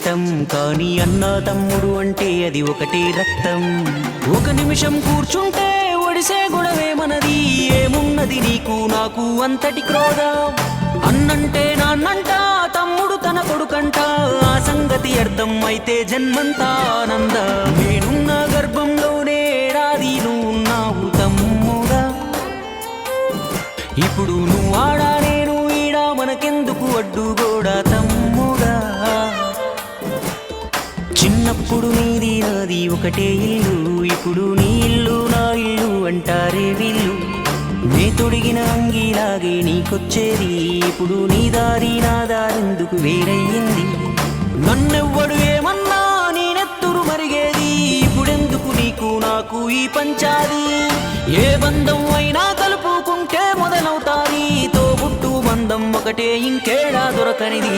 ఇష్టం, కానీ అన్న తమ్ముడు అంటే అది ఒకటే రక్తం. ఒక నిమిషం కూర్చుంటే ఒడిసే గొడవే మనది, ఏమున్నది నీకు నాకు అంతటి క్రోధం. అన్నంటే నాన్నంట, తమ్ముడు తన కొడుకంట, ఆ సంగతి అర్థం అయితే జన్మంతా ఆనంద. నేనున్న గర్భంలోనే ఏడాది నువ్వున్నావు తమ్ముడా, ఇప్పుడు నువ్వు ఆడా నేను ఈడా, మనకెందుకు అడ్డుగోడా తమ్ముడా. చిన్నప్పుడు నీది నాది ఒకటే ఇల్లు, ఇప్పుడు నీ ఇల్లు నా ఇల్లు అంటారే వీళ్ళు. నే తొడిగిన అంగీలాగే నీకొచ్చేది, ఇప్పుడు నీ దారి నా దారెందుకు వేరయ్యింది. నన్నెవ్వడు ఏమన్నా నీ నెత్తురు మరిగేది, ఇప్పుడెందుకు నీకు నాకు ఈ పంచాది. ఏ బంధం అయినా కలుపుకుంటే మొదలవుతాది, తోబుట్టు బంధం ఒకటే ఇంకేడా దొరకనిది.